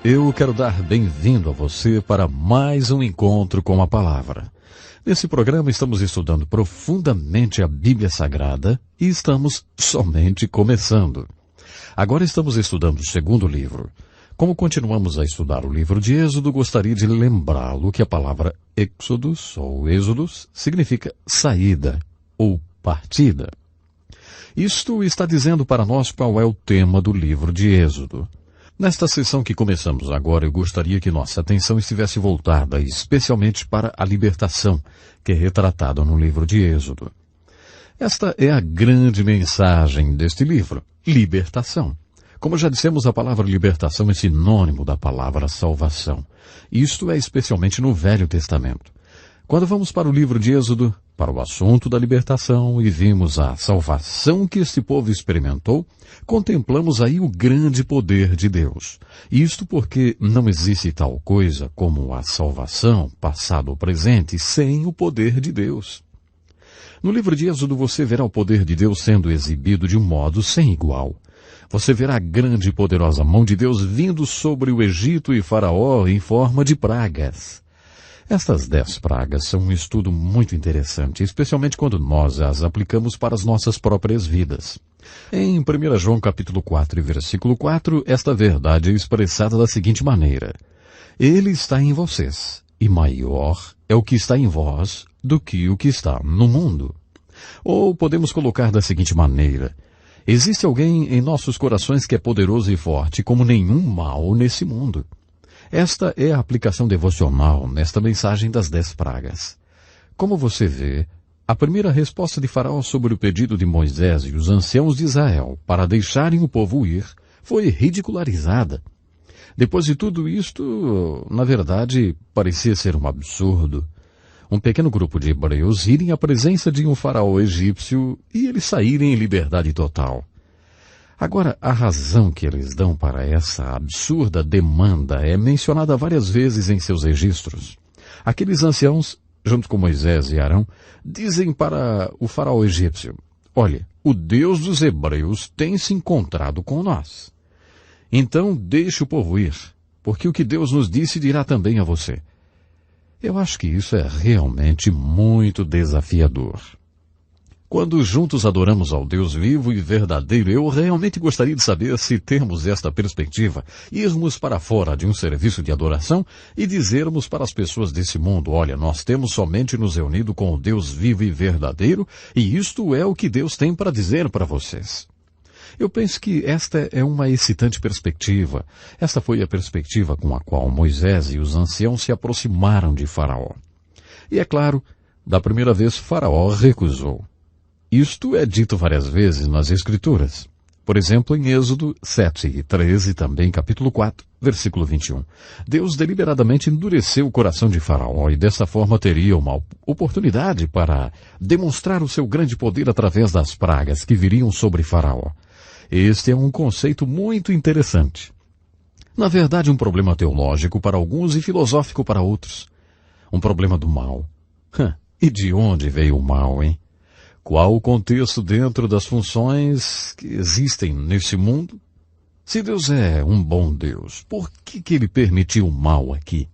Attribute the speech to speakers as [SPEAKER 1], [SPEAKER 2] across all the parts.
[SPEAKER 1] Eu quero dar bem-vindo a você para mais um encontro com a Palavra. Nesse programa estamos estudando profundamente a Bíblia Sagrada e estamos somente começando. Agora estamos estudando o segundo livro. Como continuamos a estudar o livro de Êxodo, gostaria de lembrá-lo que a palavra Êxodos ou Êxodos significa saída ou partida. Isto está dizendo para nós qual é o tema do livro de Êxodo. Nesta sessão que começamos agora, eu gostaria que nossa atenção estivesse voltada especialmente para a libertação, que é retratada no livro de Êxodo. Esta é a grande mensagem deste livro, libertação. Como já dissemos, a palavra libertação é sinônimo da palavra salvação. Isto é especialmente no Velho Testamento. Quando vamos para o livro de Êxodo, para o assunto da libertação, e vimos a salvação que este povo experimentou, contemplamos aí o grande poder de Deus. Isto porque não existe tal coisa como a salvação, passado ou presente, sem o poder de Deus. No livro de Êxodo você verá o poder de Deus sendo exibido de um modo sem igual. Você verá a grande e poderosa mão de Deus vindo sobre o Egito e Faraó em forma de pragas. Estas 10 pragas são um estudo muito interessante, especialmente quando nós as aplicamos para as nossas próprias vidas. Em 1 João capítulo 4 e versículo 4, esta verdade é expressada da seguinte maneira: Ele está em vocês, e maior é o que está em vós do que o que está no mundo. Ou podemos colocar da seguinte maneira: existe alguém em nossos corações que é poderoso e forte como nenhum mal nesse mundo. Esta é a aplicação devocional nesta mensagem das 10 pragas. Como você vê, a primeira resposta de Faraó sobre o pedido de Moisés e os anciãos de Israel para deixarem o povo ir foi ridicularizada. Depois de tudo isto, na verdade, parecia ser um absurdo. Um pequeno grupo de hebreus irem à presença de um faraó egípcio e eles saírem em liberdade total. Agora, a razão que eles dão para essa absurda demanda é mencionada várias vezes em seus registros. Aqueles anciãos, junto com Moisés e Arão, dizem para o faraó egípcio: olha, o Deus dos hebreus tem se encontrado com nós. Então deixe o povo ir, porque o que Deus nos disse dirá também a você. Eu acho que isso é realmente muito desafiador. Quando juntos adoramos ao Deus vivo e verdadeiro, eu realmente gostaria de saber se temos esta perspectiva, irmos para fora de um serviço de adoração e dizermos para as pessoas desse mundo: olha, nós temos somente nos reunido com o Deus vivo e verdadeiro, e isto é o que Deus tem para dizer para vocês. Eu penso que esta é uma excitante perspectiva. Esta foi a perspectiva com a qual Moisés e os anciãos se aproximaram de Faraó. E é claro, da primeira vez Faraó recusou. Isto é dito várias vezes nas Escrituras. Por exemplo, em Êxodo 7 e 13, também capítulo 4, versículo 21. Deus deliberadamente endureceu o coração de Faraó e dessa forma teria uma oportunidade para demonstrar o seu grande poder através das pragas que viriam sobre Faraó. Este é um conceito muito interessante. Na verdade, um problema teológico para alguns e filosófico para outros. Um problema do mal. E de onde veio o mal, hein? Qual o contexto dentro das funções que existem nesse mundo? Se Deus é um bom Deus, por que Ele permitiu o mal aqui?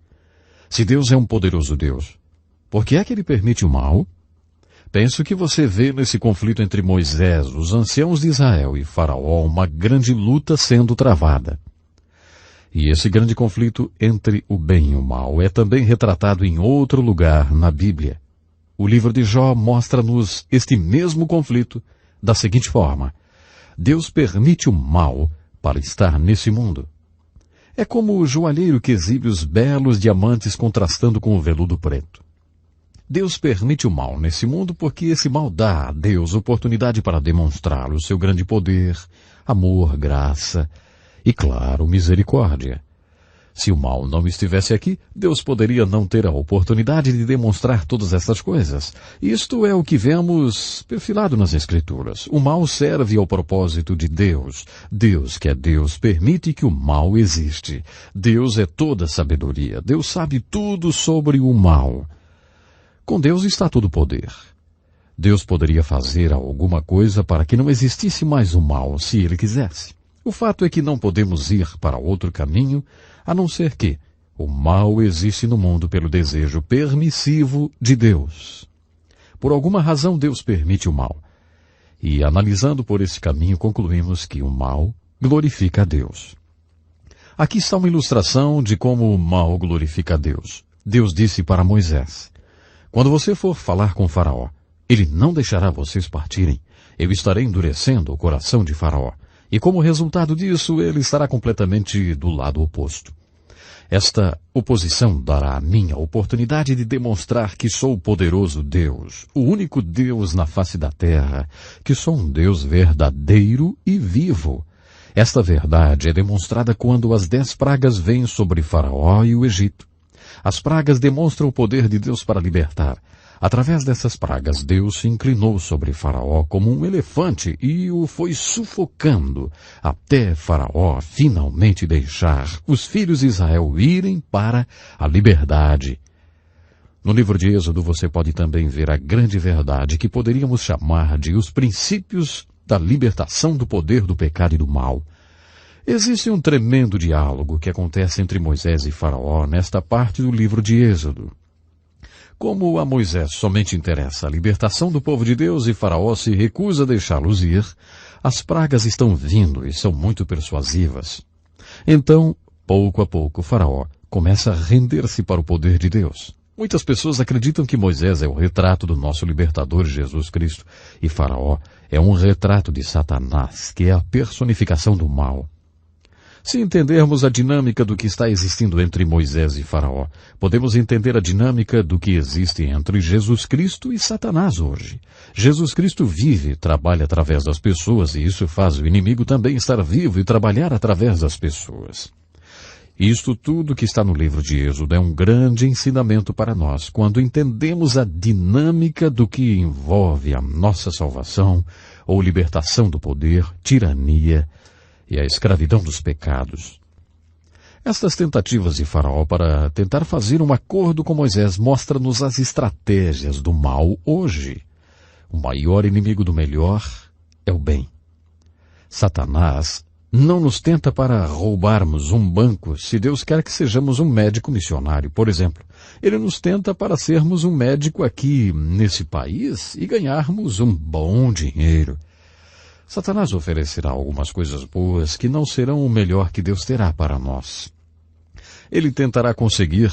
[SPEAKER 1] Se Deus é um poderoso Deus, por que é que Ele permite o mal? Penso que você vê nesse conflito entre Moisés, os anciãos de Israel e Faraó uma grande luta sendo travada. E esse grande conflito entre o bem e o mal é também retratado em outro lugar na Bíblia. O livro de Jó mostra-nos este mesmo conflito da seguinte forma: Deus permite o mal para estar nesse mundo. É como o joalheiro que exibe os belos diamantes contrastando com o veludo preto. Deus permite o mal nesse mundo porque esse mal dá a Deus oportunidade para demonstrar o seu grande poder, amor, graça e, claro, misericórdia. Se o mal não estivesse aqui, Deus poderia não ter a oportunidade de demonstrar todas essas coisas. Isto é o que vemos perfilado nas Escrituras. O mal serve ao propósito de Deus. Deus, que é Deus, permite que o mal existe. Deus é toda sabedoria. Deus sabe tudo sobre o mal. Com Deus está todo o poder. Deus poderia fazer alguma coisa para que não existisse mais o mal, se Ele quisesse. O fato é que não podemos ir para outro caminho a não ser que o mal existe no mundo pelo desejo permissivo de Deus. Por alguma razão Deus permite o mal. E analisando por esse caminho, concluímos que o mal glorifica a Deus. Aqui está uma ilustração de como o mal glorifica a Deus. Deus disse para Moisés: quando você for falar com Faraó, ele não deixará vocês partirem. Eu estarei endurecendo o coração de Faraó. E como resultado disso, ele estará completamente do lado oposto. Esta oposição dará a mim a oportunidade de demonstrar que sou o poderoso Deus, o único Deus na face da terra, que sou um Deus verdadeiro e vivo. Esta verdade é demonstrada quando as 10 pragas vêm sobre Faraó e o Egito. As pragas demonstram o poder de Deus para libertar. Através dessas pragas, Deus se inclinou sobre Faraó como um elefante e o foi sufocando, até Faraó finalmente deixar os filhos de Israel irem para a liberdade. No livro de Êxodo você pode também ver a grande verdade que poderíamos chamar de os princípios da libertação do poder do pecado e do mal. Existe um tremendo diálogo que acontece entre Moisés e Faraó nesta parte do livro de Êxodo. Como a Moisés somente interessa a libertação do povo de Deus e Faraó se recusa a deixá-los ir, as pragas estão vindo e são muito persuasivas. Então, pouco a pouco, Faraó começa a render-se para o poder de Deus. Muitas pessoas acreditam que Moisés é o retrato do nosso libertador Jesus Cristo e Faraó é um retrato de Satanás, que é a personificação do mal. Se entendermos a dinâmica do que está existindo entre Moisés e Faraó, podemos entender a dinâmica do que existe entre Jesus Cristo e Satanás hoje. Jesus Cristo vive e trabalha através das pessoas, e isso faz o inimigo também estar vivo e trabalhar através das pessoas. Isto tudo que está no livro de Êxodo é um grande ensinamento para nós, quando entendemos a dinâmica do que envolve a nossa salvação, ou libertação do poder, tirania, e a escravidão dos pecados. Estas tentativas de Faraó para tentar fazer um acordo com Moisés mostram-nos as estratégias do mal hoje. O maior inimigo do melhor é o bem. Satanás não nos tenta para roubarmos um banco se Deus quer que sejamos um médico missionário, por exemplo. Ele nos tenta para sermos um médico aqui nesse país e ganharmos um bom dinheiro. Satanás oferecerá algumas coisas boas que não serão o melhor que Deus terá para nós. Ele tentará conseguir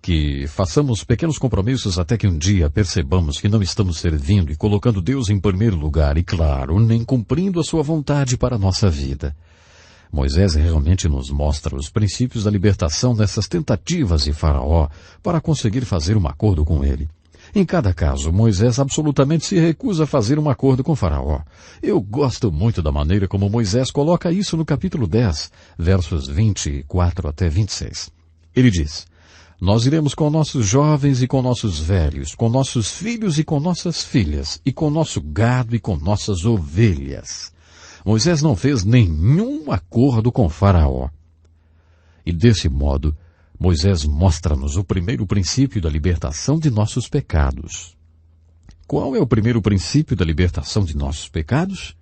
[SPEAKER 1] que façamos pequenos compromissos até que um dia percebamos que não estamos servindo e colocando Deus em primeiro lugar e, claro, nem cumprindo a sua vontade para a nossa vida. Moisés realmente nos mostra os princípios da libertação dessas tentativas de Faraó para conseguir fazer um acordo com ele. Em cada caso, Moisés absolutamente se recusa a fazer um acordo com Faraó. Eu gosto muito da maneira como Moisés coloca isso no capítulo 10, versos 24 até 26. Ele diz: nós iremos com nossos jovens e com nossos velhos, com nossos filhos e com nossas filhas, e com nosso gado e com nossas ovelhas. Moisés não fez nenhum acordo com Faraó. E desse modo, Moisés mostra-nos o primeiro princípio da libertação de nossos pecados. Qual é o primeiro princípio da libertação de nossos pecados?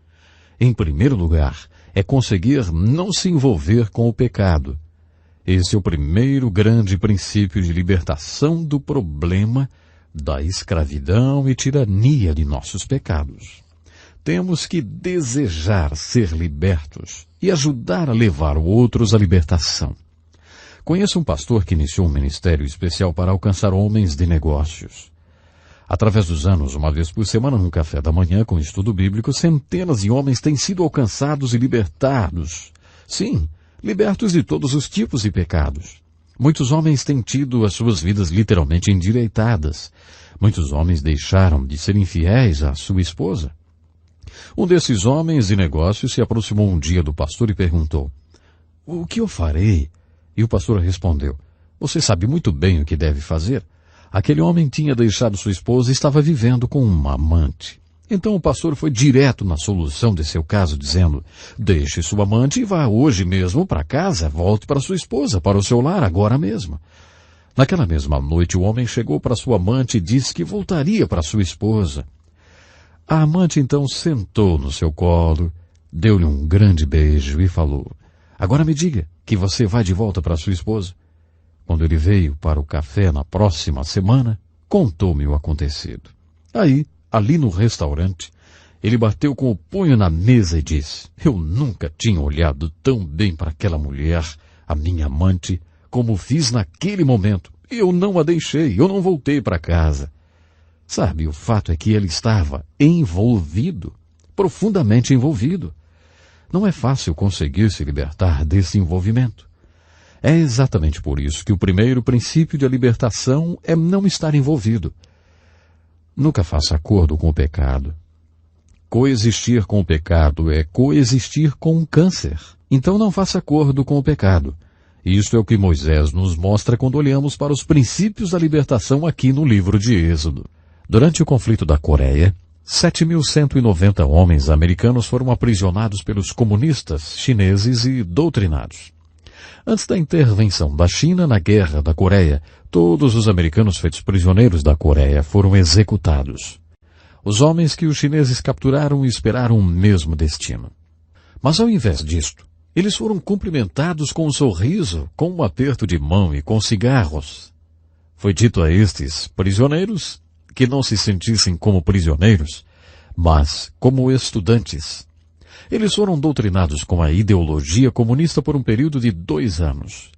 [SPEAKER 1] Em primeiro lugar, é conseguir não se envolver com o pecado. Esse é o primeiro grande princípio de libertação do problema da escravidão e tirania de nossos pecados. Temos que desejar ser libertos e ajudar a levar outros à libertação. Conheço um pastor que iniciou um ministério especial para alcançar homens de negócios. Através dos anos, uma vez por semana, num café da manhã com estudo bíblico, centenas de homens têm sido alcançados e libertados. Sim, libertos de todos os tipos de pecados. Muitos homens têm tido as suas vidas literalmente endireitadas. Muitos homens deixaram de ser infiéis à sua esposa. Um desses homens de negócios se aproximou um dia do pastor e perguntou: "O que eu farei?" E o pastor respondeu: "Você sabe muito bem o que deve fazer." Aquele homem tinha deixado sua esposa e estava vivendo com uma amante. Então o pastor foi direto na solução de seu caso, dizendo: "Deixe sua amante e vá hoje mesmo para casa, volte para sua esposa, para o seu lar, agora mesmo." Naquela mesma noite, o homem chegou para sua amante e disse que voltaria para sua esposa. A amante então sentou no seu colo, deu-lhe um grande beijo e falou: "Agora me diga, que você vai de volta para sua esposa? Quando ele veio para o café na próxima semana, contou-me o acontecido. Aí, ali no restaurante, ele bateu com o punho na mesa e disse: eu nunca tinha olhado tão bem para aquela mulher, a minha amante, como fiz naquele momento. Eu não a deixei, eu não voltei para casa. Sabe, o fato é que ele estava envolvido, profundamente envolvido. Não é fácil conseguir se libertar desse envolvimento. É exatamente por isso que o primeiro princípio de libertação é não estar envolvido. Nunca faça acordo com o pecado. Coexistir com o pecado é coexistir com um câncer. Então não faça acordo com o pecado. Isto é o que Moisés nos mostra quando olhamos para os princípios da libertação aqui no livro de Êxodo. Durante o conflito da Coreia, 7.190 homens americanos foram aprisionados pelos comunistas chineses e doutrinados. Antes da intervenção da China na Guerra da Coreia, todos os americanos feitos prisioneiros da Coreia foram executados. Os homens que os chineses capturaram esperaram o mesmo destino. Mas ao invés disto, eles foram cumprimentados com um sorriso, com um aperto de mão e com cigarros. Foi dito a estes prisioneiros que não se sentissem como prisioneiros, mas como estudantes. Eles foram doutrinados com a ideologia comunista por um período de 2 anos.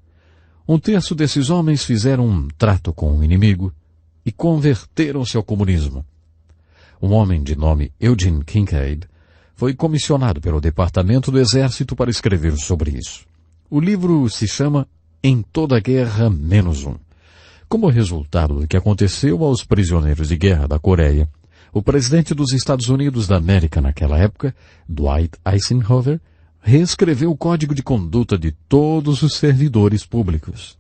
[SPEAKER 1] 1/3 desses homens fizeram um trato com o inimigo e converteram-se ao comunismo. Um homem de nome Eugene Kincaid foi comissionado pelo Departamento do Exército para escrever sobre isso. O livro se chama Em Toda Guerra Menos Um. Como resultado do que aconteceu aos prisioneiros de guerra da Coreia, o presidente dos Estados Unidos da América naquela época, Dwight Eisenhower, reescreveu o Código de Conduta de todos os servidores públicos.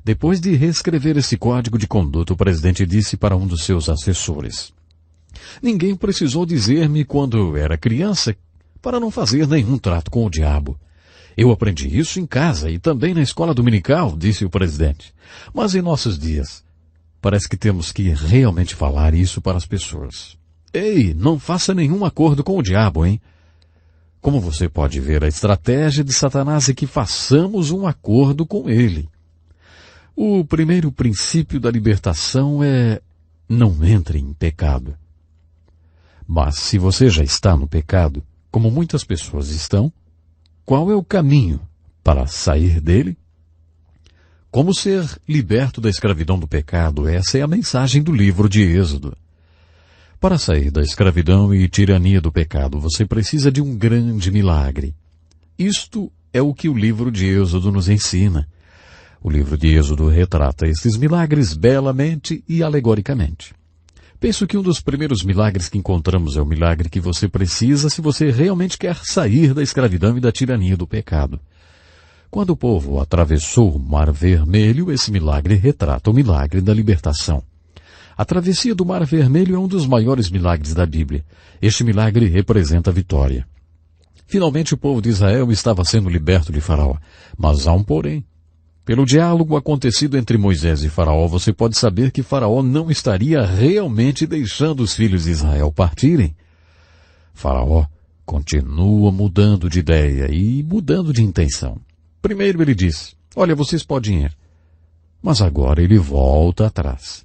[SPEAKER 1] Depois de reescrever esse Código de Conduta, o presidente disse para um dos seus assessores: ninguém precisou dizer-me quando era criança para não fazer nenhum trato com o diabo. Eu aprendi isso em casa e também na escola dominical, disse o presidente. Mas em nossos dias, parece que temos que realmente falar isso para as pessoas. Ei, não faça nenhum acordo com o diabo, hein? Como você pode ver, a estratégia de Satanás é que façamos um acordo com ele. O primeiro princípio da libertação é: não entre em pecado. Mas se você já está no pecado, como muitas pessoas estão, qual é o caminho para sair dele? Como ser liberto da escravidão do pecado? Essa é a mensagem do livro de Êxodo. Para sair da escravidão e tirania do pecado, você precisa de um grande milagre. Isto é o que o livro de Êxodo nos ensina. O livro de Êxodo retrata esses milagres belamente e alegoricamente. Penso que um dos primeiros milagres que encontramos é o milagre que você precisa se você realmente quer sair da escravidão e da tirania do pecado. Quando o povo atravessou o Mar Vermelho, esse milagre retrata o milagre da libertação. A travessia do Mar Vermelho é um dos maiores milagres da Bíblia. Este milagre representa a vitória. Finalmente o povo de Israel estava sendo liberto de Faraó. Mas há um porém. Pelo diálogo acontecido entre Moisés e Faraó, você pode saber que Faraó não estaria realmente deixando os filhos de Israel partirem. Faraó continua mudando de ideia e mudando de intenção. Primeiro ele diz: olha, vocês podem ir. Mas agora ele volta atrás.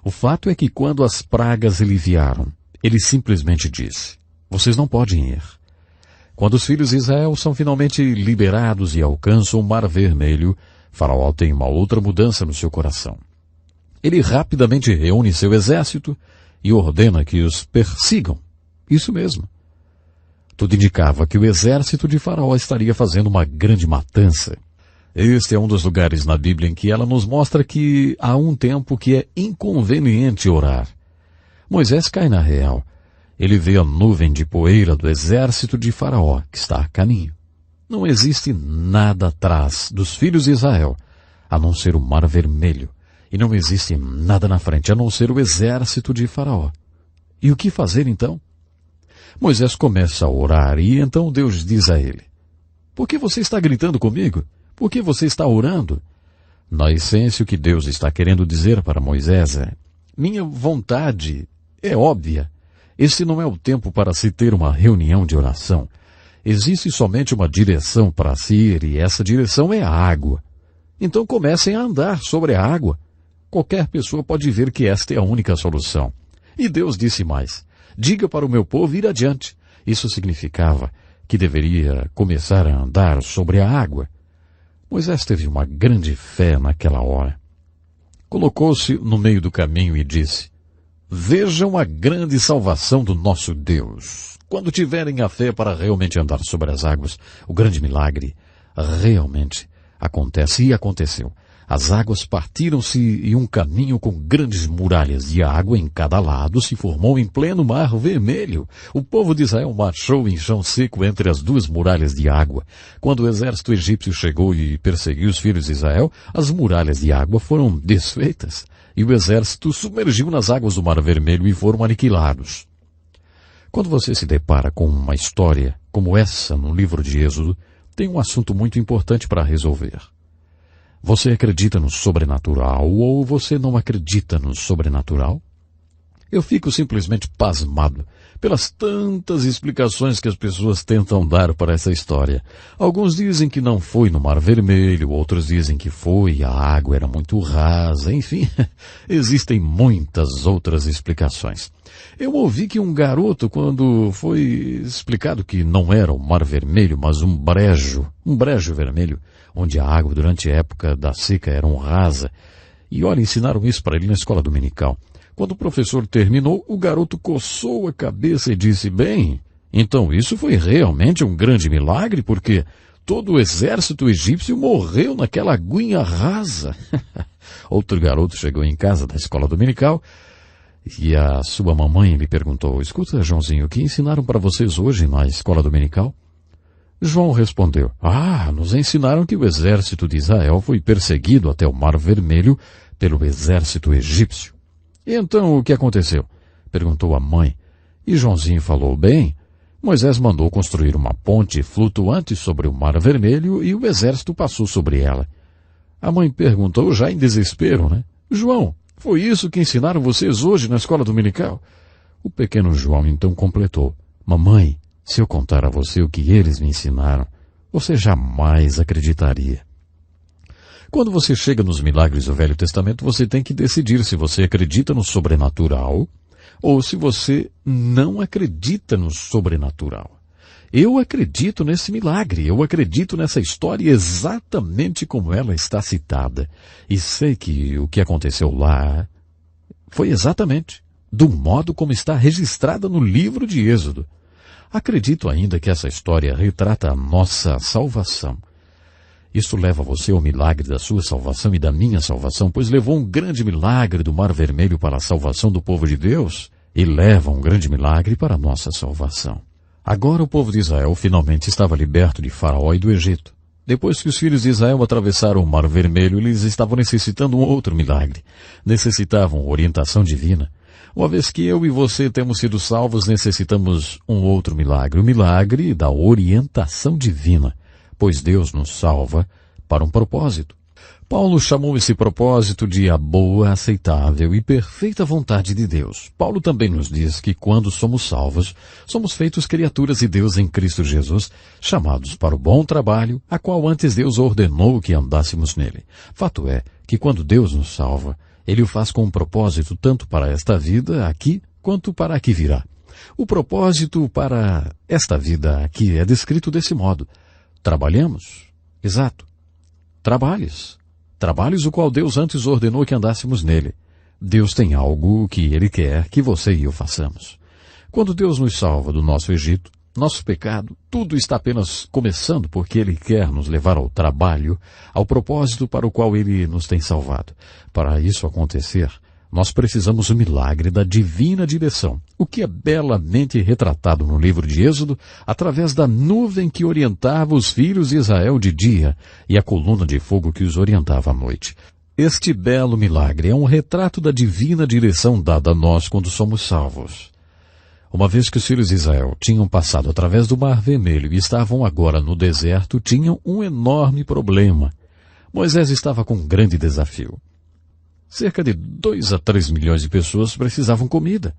[SPEAKER 1] O fato é que quando as pragas aliviaram, ele simplesmente disse: vocês não podem ir. Quando os filhos de Israel são finalmente liberados e alcançam o Mar Vermelho, Faraó tem uma outra mudança no seu coração. Ele rapidamente reúne seu exército e ordena que os persigam. Isso mesmo. Tudo indicava que o exército de Faraó estaria fazendo uma grande matança. Este é um dos lugares na Bíblia em que ela nos mostra que há um tempo que é inconveniente orar. Moisés cai na real. Ele vê a nuvem de poeira do exército de Faraó, que está a caminho. Não existe nada atrás dos filhos de Israel, a não ser o Mar Vermelho. E não existe nada na frente, a não ser o exército de Faraó. E o que fazer então? Moisés começa a orar e então Deus diz a ele: por que você está gritando comigo? Por que você está orando? Na essência, o que Deus está querendo dizer para Moisés é: minha vontade é óbvia. Este não é o tempo para se ter uma reunião de oração. Existe somente uma direção para se ir e essa direção é a água. Então comecem a andar sobre a água. Qualquer pessoa pode ver que esta é a única solução. E Deus disse mais: diga para o meu povo ir adiante. Isso significava que deveria começar a andar sobre a água. Moisés teve uma grande fé naquela hora. Colocou-se no meio do caminho e disse: vejam a grande salvação do nosso Deus. Quando tiverem a fé para realmente andar sobre as águas, o grande milagre realmente acontece e aconteceu. As águas partiram-se e um caminho com grandes muralhas de água em cada lado se formou em pleno mar vermelho. O povo de Israel marchou em chão seco entre as duas muralhas de água. Quando o exército egípcio chegou e perseguiu os filhos de Israel, as muralhas de água foram desfeitas e o exército submergiu nas águas do mar vermelho e foram aniquilados. Quando você se depara com uma história como essa no livro de Êxodo, tem um assunto muito importante para resolver. Você acredita no sobrenatural ou você não acredita no sobrenatural? Eu fico simplesmente pasmado pelas tantas explicações que as pessoas tentam dar para essa história. Alguns dizem que não foi no Mar Vermelho, outros dizem que foi, a água era muito rasa, enfim, existem muitas outras explicações. Eu ouvi que um garoto, quando foi explicado que não era o Mar Vermelho, mas um brejo vermelho, onde a água durante a época da seca era rasa. E olha, ensinaram isso para ele na escola dominical. Quando o professor terminou, o garoto coçou a cabeça e disse: bem, então isso foi realmente um grande milagre, porque todo o exército egípcio morreu naquela aguinha rasa. Outro garoto chegou em casa da escola dominical e a sua mamãe lhe perguntou: escuta, Joãozinho, o que ensinaram para vocês hoje na escola dominical? João respondeu: nos ensinaram que o exército de Israel foi perseguido até o Mar Vermelho pelo exército egípcio. E então o que aconteceu? Perguntou a mãe. E Joãozinho falou: bem, Moisés mandou construir uma ponte flutuante sobre o Mar Vermelho e o exército passou sobre ela. A mãe perguntou, já em desespero, né? João, foi isso que ensinaram vocês hoje na escola dominical? O pequeno João então completou: mamãe, se eu contar a você o que eles me ensinaram, você jamais acreditaria. Quando você chega nos milagres do Velho Testamento, você tem que decidir se você acredita no sobrenatural ou se você não acredita no sobrenatural. Eu acredito nesse milagre, eu acredito nessa história exatamente como ela está citada. E sei que o que aconteceu lá foi exatamente do modo como está registrada no livro de Êxodo. Acredito ainda que essa história retrata a nossa salvação. Isso leva você ao milagre da sua salvação e da minha salvação, pois levou um grande milagre do Mar Vermelho para a salvação do povo de Deus e leva um grande milagre para a nossa salvação. Agora o povo de Israel finalmente estava liberto de Faraó e do Egito. Depois que os filhos de Israel atravessaram o Mar Vermelho, eles estavam necessitando um outro milagre. Necessitavam orientação divina. Uma vez que eu e você temos sido salvos, necessitamos um outro milagre, o milagre da orientação divina, pois Deus nos salva para um propósito. Paulo chamou esse propósito de a boa, aceitável e perfeita vontade de Deus. Paulo também nos diz que quando somos salvos, somos feitos criaturas de Deus em Cristo Jesus, chamados para o bom trabalho, a qual antes Deus ordenou que andássemos nele. Fato é que quando Deus nos salva, Ele o faz com um propósito tanto para esta vida aqui, quanto para a que virá. O propósito para esta vida aqui é descrito desse modo: trabalhamos? Exato. Trabalhos. Trabalhos o qual Deus antes ordenou que andássemos nele. Deus tem algo que Ele quer que você e eu façamos. Quando Deus nos salva do nosso Egito, nosso pecado, tudo está apenas começando porque Ele quer nos levar ao trabalho, ao propósito para o qual Ele nos tem salvado. Para isso acontecer, nós precisamos do milagre da divina direção, o que é belamente retratado no livro de Êxodo, através da nuvem que orientava os filhos de Israel de dia e a coluna de fogo que os orientava à noite. Este belo milagre é um retrato da divina direção dada a nós quando somos salvos. Uma vez que os filhos de Israel tinham passado através do Mar Vermelho e estavam agora no deserto, tinham um enorme problema. Moisés estava com um grande desafio. Cerca de 2 a 3 milhões de pessoas precisavam comida.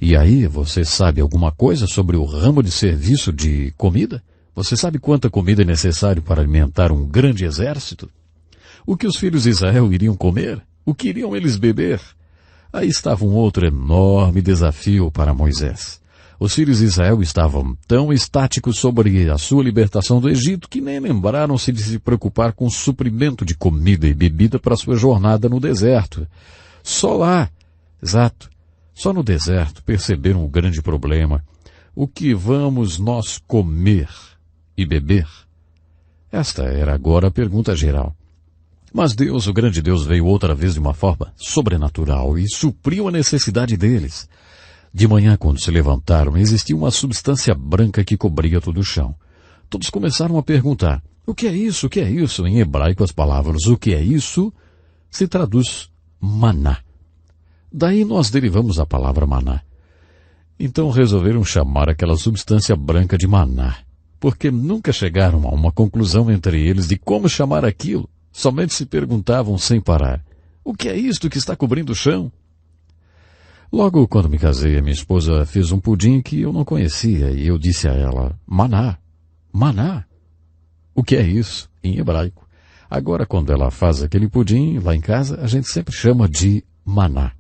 [SPEAKER 1] E aí, você sabe alguma coisa sobre o ramo de serviço de comida? Você sabe quanta comida é necessário para alimentar um grande exército? O que os filhos de Israel iriam comer? O que iriam eles beber? Aí estava um outro enorme desafio para Moisés. Os filhos de Israel estavam tão estáticos sobre a sua libertação do Egito que nem lembraram-se de se preocupar com o suprimento de comida e bebida para sua jornada no deserto. Só lá, exato, só no deserto perceberam o grande problema. O que vamos nós comer e beber? Esta era agora a pergunta geral. Mas Deus, o grande Deus, veio outra vez de uma forma sobrenatural e supriu a necessidade deles. De manhã, quando se levantaram, existia uma substância branca que cobria todo o chão. Todos começaram a perguntar, o que é isso? O que é isso? Em hebraico, as palavras o que é isso se traduz maná. Daí nós derivamos a palavra maná. Então resolveram chamar aquela substância branca de maná, porque nunca chegaram a uma conclusão entre eles de como chamar aquilo. Somente se perguntavam sem parar, o que é isto que está cobrindo o chão? Logo, quando me casei, a minha esposa fez um pudim que eu não conhecia e eu disse a ela, maná, maná. O que é isso? Em hebraico. Agora, quando ela faz aquele pudim lá em casa, a gente sempre chama de maná.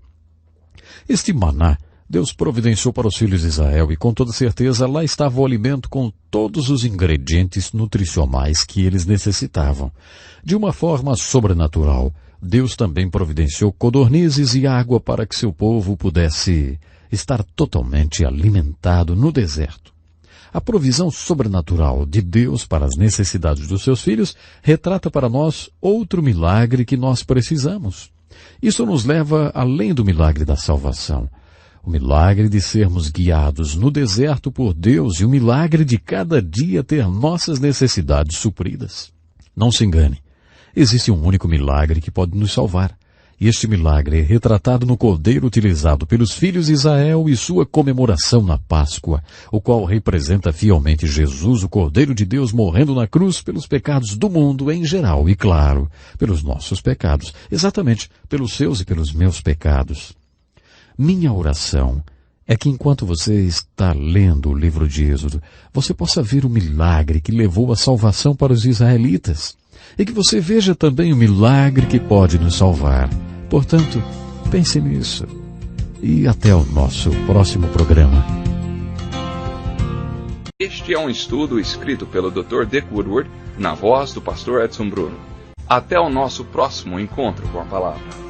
[SPEAKER 1] Este maná, Deus providenciou para os filhos de Israel e com toda certeza lá estava o alimento com todos os ingredientes nutricionais que eles necessitavam. De uma forma sobrenatural, Deus também providenciou codornizes e água para que seu povo pudesse estar totalmente alimentado no deserto. A provisão sobrenatural de Deus para as necessidades dos seus filhos retrata para nós outro milagre que nós precisamos. Isso nos leva além do milagre da salvação. O milagre de sermos guiados no deserto por Deus e o milagre de cada dia ter nossas necessidades supridas. Não se engane. Existe um único milagre que pode nos salvar. E este milagre é retratado no cordeiro utilizado pelos filhos de Israel e sua comemoração na Páscoa, o qual representa fielmente Jesus, o Cordeiro de Deus, morrendo na cruz pelos pecados do mundo em geral e, claro, pelos nossos pecados, exatamente pelos seus e pelos meus pecados. Minha oração é que enquanto você está lendo o livro de Êxodo, você possa ver o milagre que levou a salvação para os israelitas. E que você veja também o milagre que pode nos salvar. Portanto, pense nisso. E até o nosso próximo programa.
[SPEAKER 2] Este é um estudo escrito pelo Dr. Dick Woodward, na voz do pastor Edson Bruno. Até o nosso próximo encontro com a palavra.